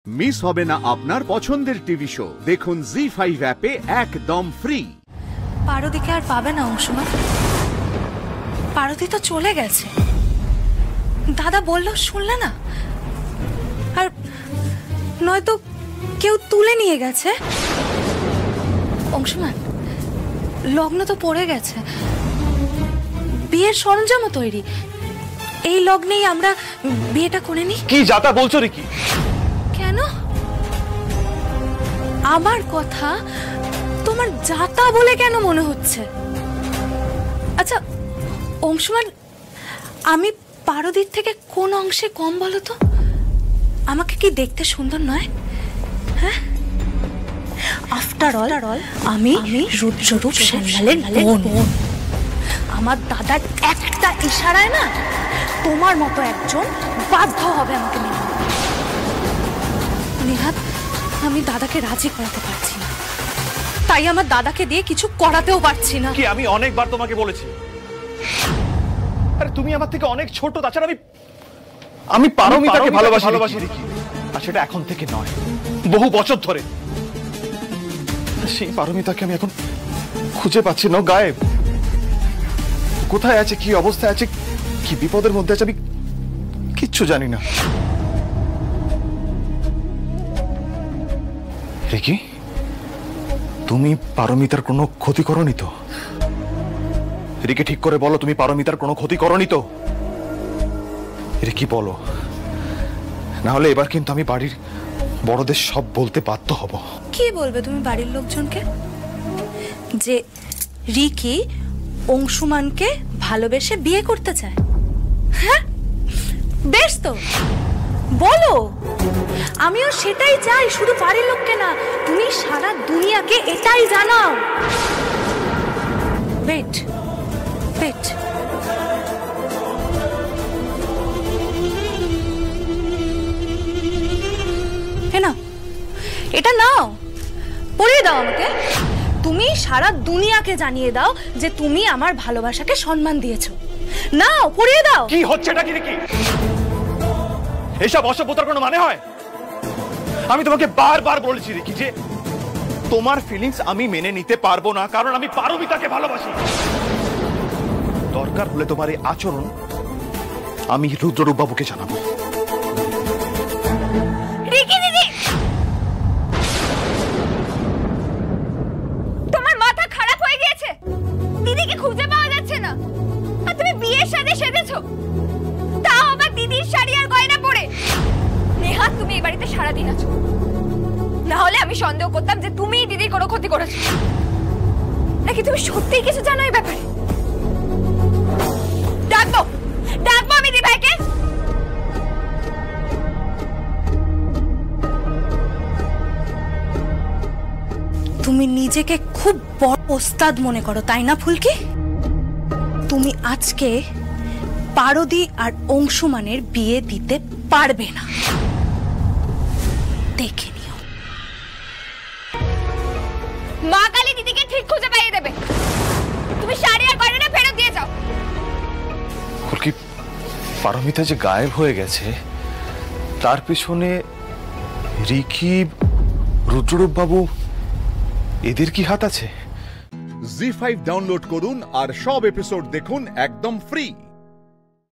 Miss হবে না আপনার পছন্দের টিভি শো। দেখুন জি5 অ্যাপে একদম ফ্রি। পারদিকে আর পাবে না অংশুমান। পারদি তো চলে গেছে। দাদা বললো শুনলে না? আর নয়তো কেউ তুলে নিয়ে গেছে। অংশুমান, লগ্ন তো পড়ে গেছে, বিয়ের সরঞ্জামও তৈরি। এই লগ্নেই আমরা বিয়েটা করে নিই। কি যাতা বলছো রিকি? কেন আমার কথা তোমার যাতা বলে কেন মনে হচ্ছে? আচ্ছা অংশুমান, আমি পারদির থেকে কোন অংশে কম বলো তো? আমাকে কি দেখতে সুন্দর নয়? হ্যাঁ, আফটার অল আমি রুদ্ররূপ সান্যালের বোন। আমার দাদার একটা ইশারায় না তোমার মতো একজন বাধ্য হবে আমাকে মেনে নিতে। নিহাত, আমি দাদাকে রাজি করাতে পারছি না, তাই আমার দাদাকে দিয়ে কিছু করাতেও পারছি না। কি আমি অনেকবার তোমাকে বলেছি, আরে তুমি আমার থেকে অনেক ছোট। তাছাড়া আমি পারমিতাকে ভালোবাসি রিকি, আর সেটা এখন থেকে নয়, বহু বছর ধরে। সেই পারমিতাকে আমি এখন খুঁজে পাচ্ছি না, গায়েব। কোথায় আছে, কি অবস্থায় আছে, কি বিপদের মধ্যে আছে, আমি কিচ্ছু জানি না। রিকি, তুমি পারমিতার কোনো ক্ষতি করনি তো? রিকি ঠিক করে বলো, তুমি পারমিতার কোনো ক্ষতি করনি তো? রিকি বলো, না হলে এবার কিন্তু আমি বাড়ির বড়দের সব বলতে বাধ্য হব। কি বলবে তুমি বাড়ির লোকজনকে? যে রিকি অংশুমানকে ভালোবেসে বিয়ে করতে চায়? হ্যাঁ, বেশ তো বলো, আমিও সেটাই চাই। শুধু বাড়ির লোককে না, তুমি সারা দুনিয়াকে এটাই জানাও। ওয়েট ওয়েট, না এটা নাও, পড়িয়ে দাও আমাকে। তুমি সারা দুনিয়াকে জানিয়ে দাও যে তুমি আমার ভালোবাসাকে সম্মান দিয়েছো। নাও, পড়িয়ে দাও। কি হচ্ছে এটা? কি রিকি, এসব অসভ্যতার কোনো মানে হয়? আমি তোমাকে বারবার বলেছি রিকি যে তোমার ফিলিংস আমি মেনে নিতে পারবো না, কারণ আমি পারমিতাকে ভালোবাসি। দরকার হলে তোমার এই আচরণ আমি রুদ্ররূপ বাবুকে জানাবো। রিকি দিদি, তোমার মাথা খারাপ হয়ে গিয়েছে? দিদিকে খুঁজে পাওয়া যাচ্ছে না, আর তুমি বিয়ের সাথে সেজেছো, তাও আবার দিদির শাড়ি আর গয়না পরে। নেহাত, তুমি এই বাড়িতে সারাদিন আছো, না হলে আমি সন্দেহ করতাম যে তুমি দিদির কোনো ক্ষতি করেছো। নাকি তুমি সত্যিই কিছু জানো এই ব্যাপারে? ডাকবো ডাকবো আমি দিদি ভাইকে। তুমি নিজেকে খুব বড় ওস্তাদ মনে করো, তাই না ফুলকি? তুমি আজকে পারদি আর অংশুমানের বিয়ে দিতে পারবে না, দেখে নিও। মা কালী দিদিকে ঠিক খুঁজে পাইয়ে দেবে। তুমি শাড়ি আর গয়না ফেরত দিয়ে যাও। ফুলকি, পারমিতা যে গায়েব হয়ে গেছে তার পিছনে রিকি, রুদ্ররূপ বাবু, এদের কি হাত আছে? জি5 ডাউনলোড করুন আর সব এপিসোড দেখুন একদম ফ্রি।